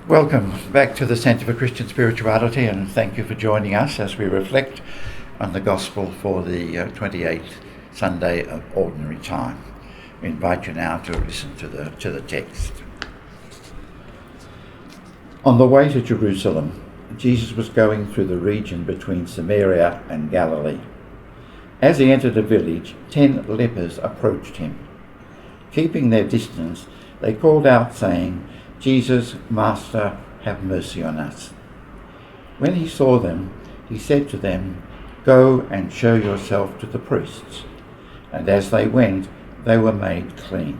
Welcome back to the Centre for Christian Spirituality, and thank you for joining us as we reflect on the Gospel for the 28th Sunday of Ordinary Time. We invite you now to listen to the text. On the way to Jerusalem, Jesus was going through the region between Samaria and Galilee. As he entered a village, 10 lepers approached him. Keeping their distance, they called out, saying, "Jesus, Master, have mercy on us." When he saw them, he said to them, "Go and show yourself to the priests." And as they went, they were made clean.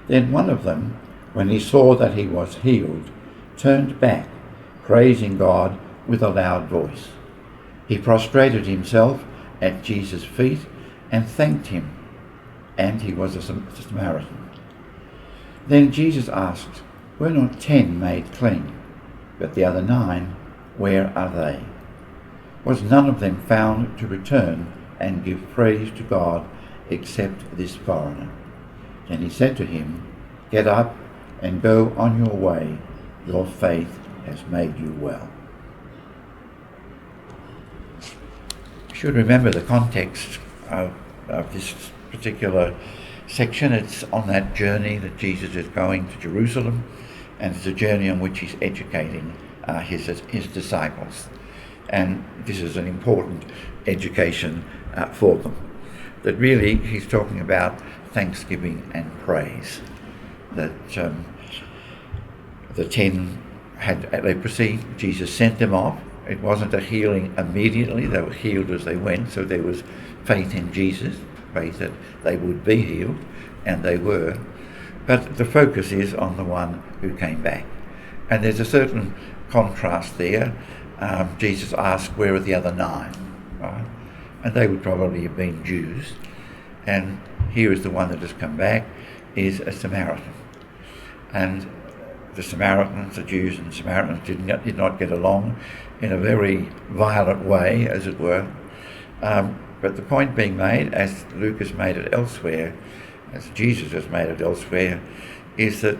Then one of them, when he saw that he was healed, turned back, praising God with a loud voice. He prostrated himself at Jesus' feet and thanked him, and he was a Samaritan. Then Jesus asked, "Were not 10 made clean? But the other 9, where are they? Was none of them found to return and give praise to God except this foreigner?" Then he said to him, "Get up and go on your way. Your faith has made you well." You should remember the context of this particular section. It's on that journey that Jesus is going to Jerusalem, and it's a journey on which he's educating his disciples. And this is an important education for them. That really he's talking about thanksgiving and praise. That the 10 had leprosy, Jesus sent them off. It wasn't a healing immediately, they were healed as they went, so there was faith in Jesus, faith that they would be healed, and they were. But the focus is on the one who came back. And there's a certain contrast there. Jesus asked, "Where are the other 9?" Right? And they would probably have been Jews. And here is the one that has come back, is a Samaritan. And the Samaritans, the Jews and the Samaritans did not get along in a very violent way, as it were. But the point being made, as Luke has made it elsewhere, as Jesus has made it elsewhere, is that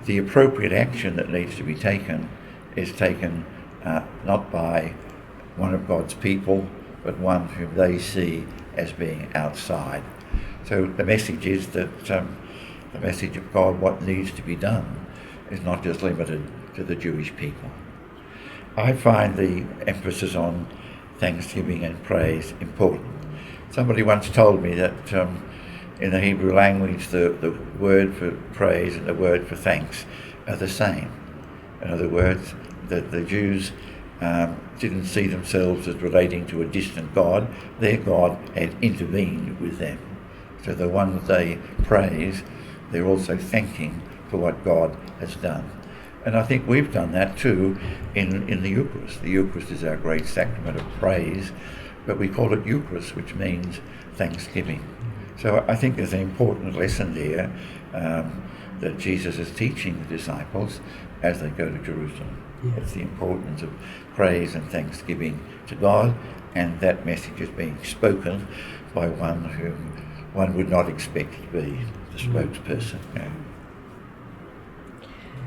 the appropriate action that needs to be taken is taken not by one of God's people, but one whom they see as being outside. So the message is that the message of God, what needs to be done, is not just limited to the Jewish people. I find the emphasis on thanksgiving and praise important. Somebody once told me that in the Hebrew language, the word for praise and the word for thanks are the same. In other words, that the Jews didn't see themselves as relating to a distant God. Their God had intervened with them. So the one that they praise, they're also thanking for what God has done. And I think we've done that too in the Eucharist. The Eucharist is our great sacrament of praise, but we call it Eucharist, which means thanksgiving. So I think there's an important lesson there that Jesus is teaching the disciples as they go to Jerusalem. Yeah. It's the importance of praise and thanksgiving to God, and that message is being spoken by one whom one would not expect to be the spokesperson. Yeah.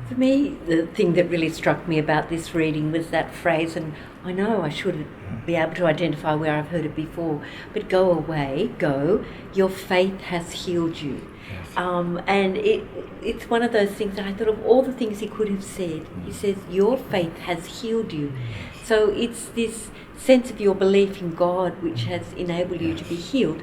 For me, the thing that really struck me about this reading was that phrase, and I know I should be able to identify where I've heard it before, but "Go away, go, your faith has healed you." Yes. And it's one of those things that I thought of all the things he could have said. He says, "Your faith has healed you." So it's this sense of your belief in God which has enabled you to be healed.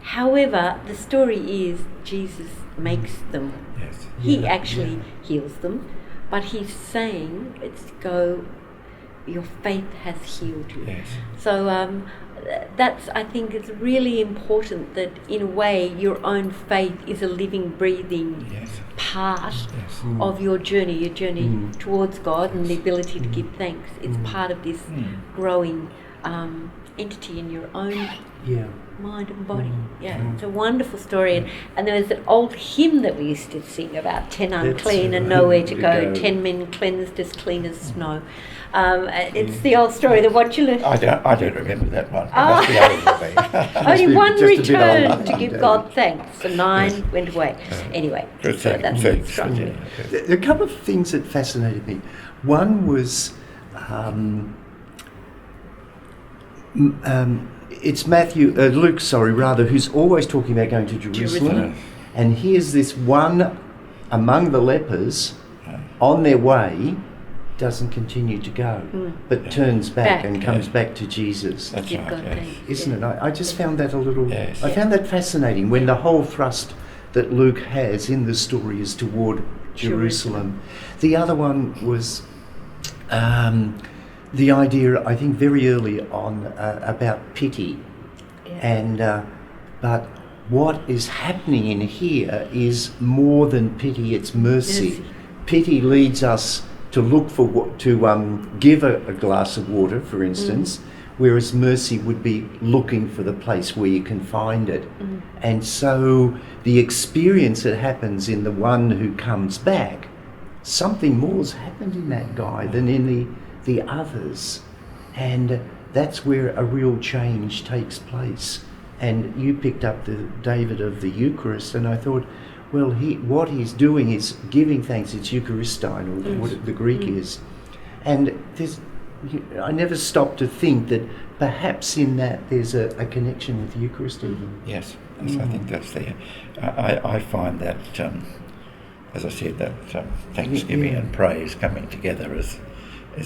However, the story is Jesus makes them. Yes. He actually heals them, but he's saying, "It's go, your faith has healed you." Yes. So that's, I think, it's really important that in a way your own faith is a living, breathing Yes. part Yes. of your journey towards God and the ability to give thanks. It's part of this growing entity in your own Yeah. mind and body. Yeah, Mm. it's a wonderful story. And there was that old hymn that we used to sing about 10 That's unclean and right. nowhere to Nowhere to go, go. 10 men cleansed as clean as snow. It's the old story that what you learn. I don't remember that one. I must be older than me. Only be one just a bit returned older. to give God thanks, and 9 went away. Anyway, Good so thing. that's Good what struck thing. me. Yeah. There are a couple of things that fascinated me. One was it's Luke, who's always talking about going to Jerusalem. Jerusalem. And here's this one among the lepers on their way, doesn't continue to go, but turns back and comes back to Jesus. That's Give right, God yes. thanks. Isn't it? I just found that a little... Yes. I found that fascinating when the whole thrust that Luke has in the story is toward Jerusalem. The other one was the idea, I think, very early on about pity. Yeah. And but what is happening in here is more than pity, it's mercy. Mercy. Pity leads us to look for give a glass of water, for instance, whereas mercy would be looking for the place where you can find it. And so the experience that happens in the one who comes back, something more's happened in that guy than in the others. And that's where a real change takes place. And you picked up the David of the Eucharist, and I thought, well, what he's doing is giving thanks. It's Eucharistine, or what the Greek is. And I never stopped to think that perhaps in that there's a connection with the Eucharist even. Yes, I think that's there. I find that, as I said, that thanksgiving and praise coming together is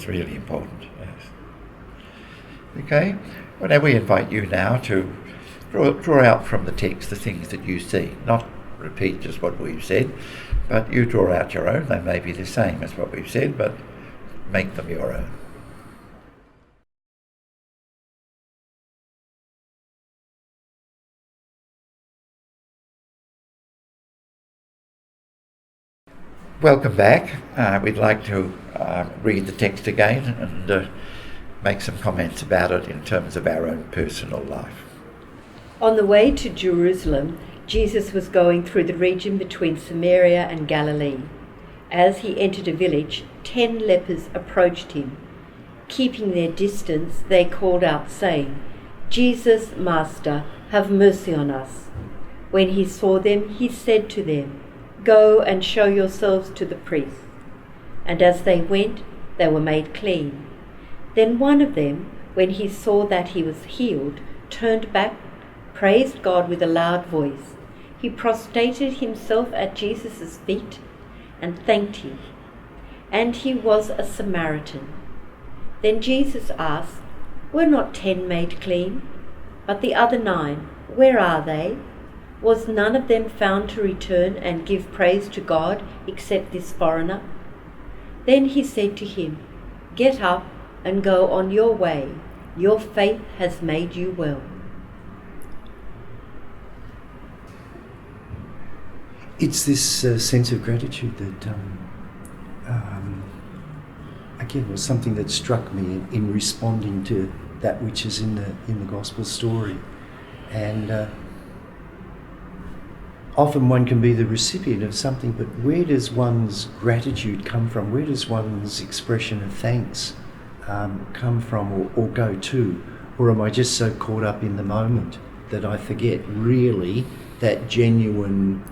really important. Yes. Okay. Well, now we invite you now to draw out from the text the things that you see, not repeat just what we've said, but you draw out your own. They may be the same as what we've said, but make them your own. Welcome back. We'd like to read the text again and make some comments about it in terms of our own personal life. On the way to Jerusalem, Jesus was going through the region between Samaria and Galilee. As he entered a village, 10 lepers approached him. Keeping their distance, they called out, saying, "Jesus, Master, have mercy on us." When he saw them, he said to them, "Go and show yourselves to the priests." And as they went, they were made clean. Then one of them, when he saw that he was healed, turned back, praised God with a loud voice. He prostrated himself at Jesus' feet and thanked him. And he was a Samaritan. Then Jesus asked, "Were not 10 made clean? But the other 9, where are they? Was none of them found to return and give praise to God except this foreigner?" Then he said to him, "Get up and go on your way. Your faith has made you well." It's this sense of gratitude that, again, was something that struck me in responding to that which is in the gospel story. And often one can be the recipient of something, but where does one's gratitude come from? Where does one's expression of thanks come from or go to? Or am I just so caught up in the moment that I forget really that genuine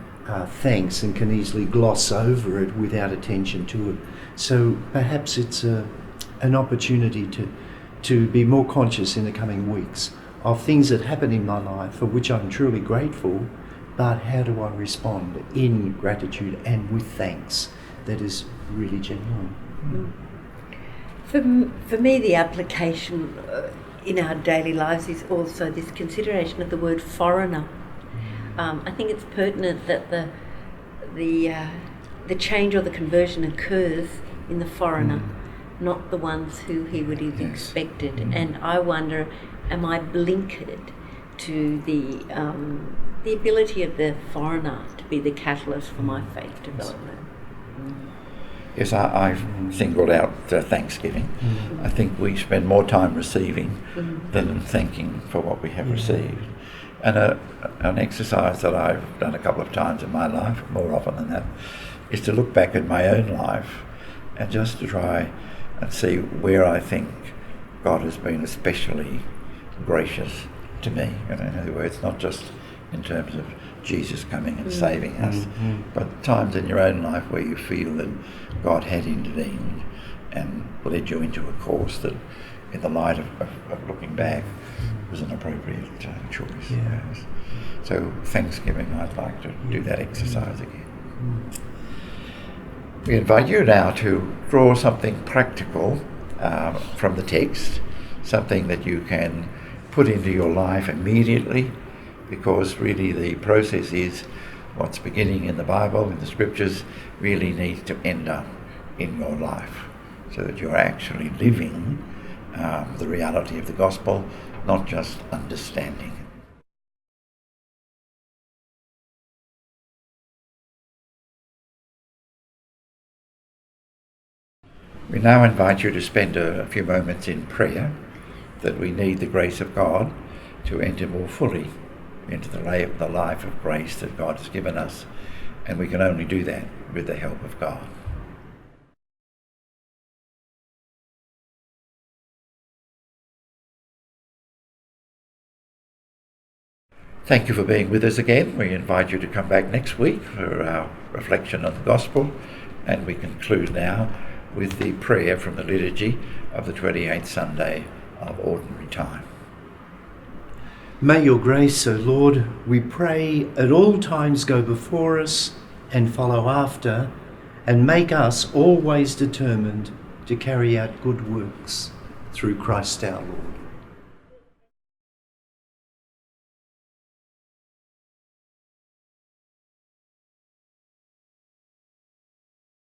thanks and can easily gloss over it without attention to it? So perhaps it's an opportunity to be more conscious in the coming weeks of things that happen in my life for which I'm truly grateful, but how do I respond in gratitude and with thanks that is really genuine? For me, the application in our daily lives is also this consideration of the word foreigner. I think it's pertinent that the change or the conversion occurs in the foreigner, not the ones who he would have expected. And I wonder, am I blinkered to the ability of the foreigner to be the catalyst for my faith development? Yes, I've singled out Thanksgiving. I think we spend more time receiving than thanking for what we have received. And an exercise that I've done a couple of times in my life, more often than that, is to look back at my own life and just to try and see where I think God has been especially gracious to me. And in other words, not just in terms of Jesus coming and saving us, but times in your own life where you feel that God had intervened and led you into a course that, in the light of looking back, was an appropriate choice. Yes. So Thanksgiving, I'd like to do that exercise again. We invite you now to draw something practical from the text, something that you can put into your life immediately, because really the process is what's beginning in the Bible, in the scriptures, really needs to end up in your life, so that you're actually living the reality of the gospel, not just understanding it. We now invite you to spend a few moments in prayer, that we need the grace of God to enter more fully into the life of grace that God has given us, and we can only do that with the help of God. Thank you for being with us again. We invite you to come back next week for our reflection on the gospel, and we conclude now with the prayer from the liturgy of the 28th Sunday of Ordinary Time. May your grace, O Lord, we pray, at all times go before us and follow after, and make us always determined to carry out good works through Christ our Lord.